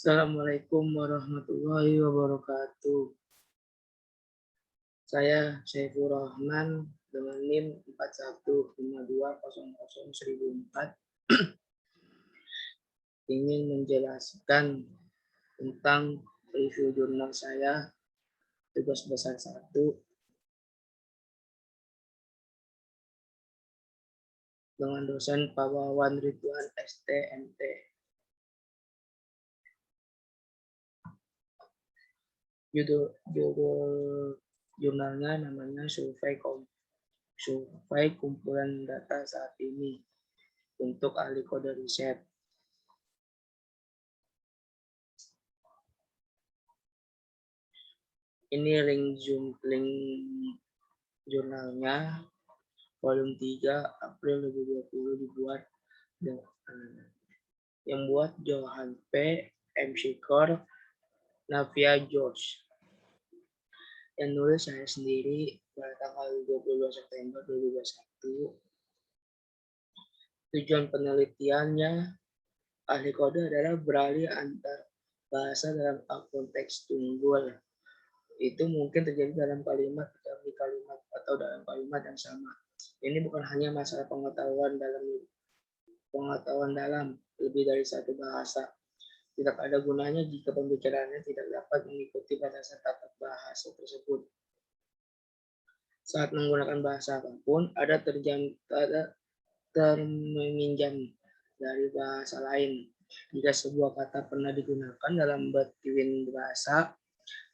Assalamualaikum warahmatullahi wabarakatuh. Saya Saiful Rahman dengan NIM 4152001004 ingin menjelaskan tentang review jurnal saya tugas besar 1 dengan dosen Pak Wawan Ridwan STMT. Judul jurnalnya namanya survei kumpulan data saat ini untuk ahli kode riset. Ini link jurnalnya volume 3 April 2020 dibuat yang buat Johan P. MC Core, Navia George. Yang nulis saya sendiri pada tanggal 22 September 2021. Tujuan penelitiannya, ahli kode adalah beralih antar bahasa dalam konteks tunggul. Itu mungkin terjadi dalam kalimat, di kalimat, atau dalam kalimat yang sama. Ini bukan hanya masalah pengetahuan dalam lebih dari satu bahasa. Tidak ada gunanya jika pembicaraannya tidak dapat mengikuti batasan tata bahasa tersebut. Saat menggunakan bahasa apapun, ada terminjam dari bahasa lain. Jika sebuah kata pernah digunakan dalam batuin bahasa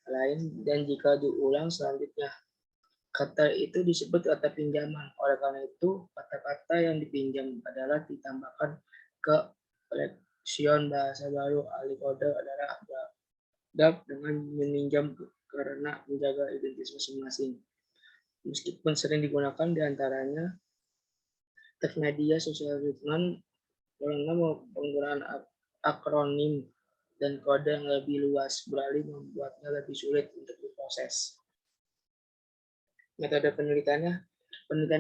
lain dan jika diulang selanjutnya, kata itu disebut kata pinjaman. Oleh karena itu, kata-kata yang dipinjam adalah ditambahkan ke leksikon bahasa baru. Ahli kode adalah adab dengan meminjam karena menjaga identitas masing-masing. Meskipun sering digunakan diantaranya teks media sosial ritmen karena penggunaan akronim dan kode yang lebih luas beralih membuatnya lebih sulit untuk diproses. Metode penelitian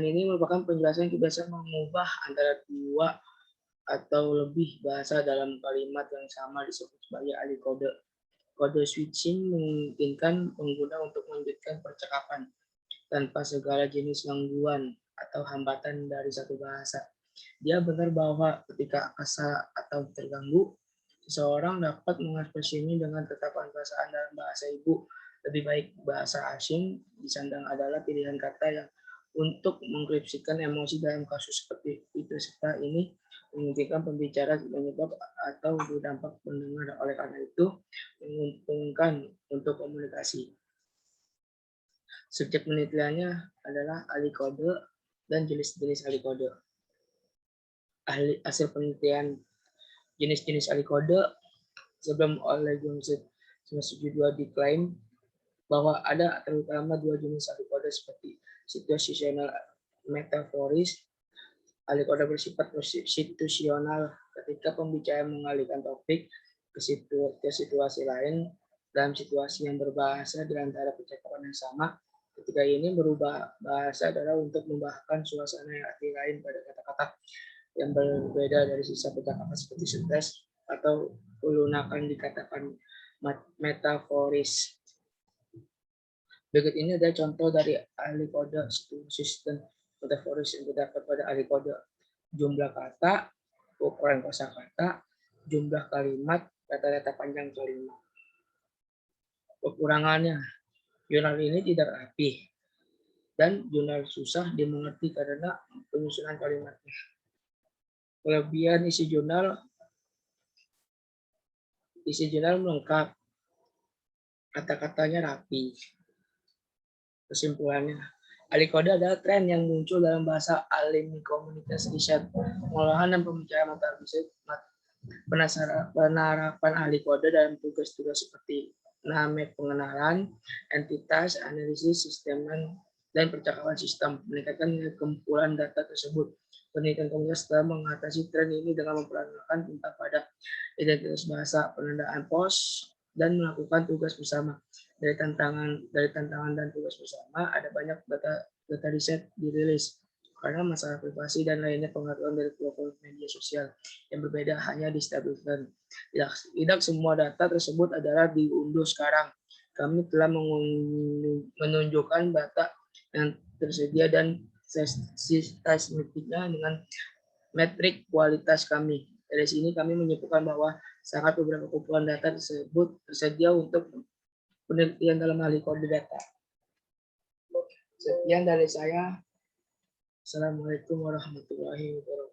ini merupakan penjelasan kebiasaan mengubah antara dua atau lebih bahasa dalam kalimat yang sama disebut sebagai ahli kode. Kode switching memungkinkan pengguna untuk melanjutkan percakapan tanpa segala jenis gangguan atau hambatan dari satu bahasa. Dia benar bahwa ketika asa atau terganggu, seseorang dapat mengekspresinya dengan tetapan perasaan dalam bahasa ibu. Lebih baik bahasa asing disandang adalah pilihan kata yang untuk mengekspresikan emosi dalam kasus seperti itu, serta ini memungkinkan pembicara menyebab atau berdampak pendengar. Oleh karena itu, menguntungkan untuk komunikasi. Subjek penelitiannya adalah ahli kode dan jenis-jenis ahli kode. Hasil penelitian jenis-jenis ahli kode sebelum oleh Johnson 1972 diklaim bahwa ada terutama dua jenis ahli kode seperti situasional metaforis. Ahli kode bersifat situasional ketika pembicara mengalihkan topik ke situasi lain dalam situasi yang berbahasa di antara percakapan yang sama. Ketika ini berubah bahasa adalah untuk membahaskan suasana yang arti lain pada kata-kata yang berbeda dari sisa percakapan seperti stres atau lunakan dikatakan metaforis. Berikut ini ada contoh dari ahli kode sistem metaforis yang terdapat pada ahli kode: jumlah kata, ukuran kosakata, jumlah kalimat, kata-kata panjang kalimat. Kekurangannya, jurnal ini tidak rapi dan jurnal susah dimengerti karena penyusunan kalimatnya. Kelebihan isi jurnal lengkap, kata-katanya rapi. Kesimpulannya, ahli kode adalah tren yang muncul dalam bahasa alimi komunitas riset, pengolahan dan pembicaraan mata riset. Penerapan ahli kode dalam tugas-tugas seperti nama pengenalan, entitas, analisis, sistem, dan percakapan sistem, meningkatkan kumpulan data tersebut. Penelitian komunitas telah mengatasi tren ini dengan memperkenalkan tentang pada identitas bahasa, penandaan pos, dan melakukan tugas bersama. Dari tantangan dan tugas bersama, ada banyak data riset dirilis. karena masalah privasi dan lainnya pengaturan dari profil media sosial yang berbeda hanya distabilkan. Tidak semua data tersebut adalah diunduh sekarang. Kami telah menunjukkan data yang tersedia dan sistematiknya dengan metrik kualitas kami. Dari sini kami menyimpulkan bahwa sangat beberapa kumpulan data tersebut tersedia untuk penelitian dalam ahli kode data. Sekian dari saya. Assalamualaikum warahmatullahi wabarakatuh.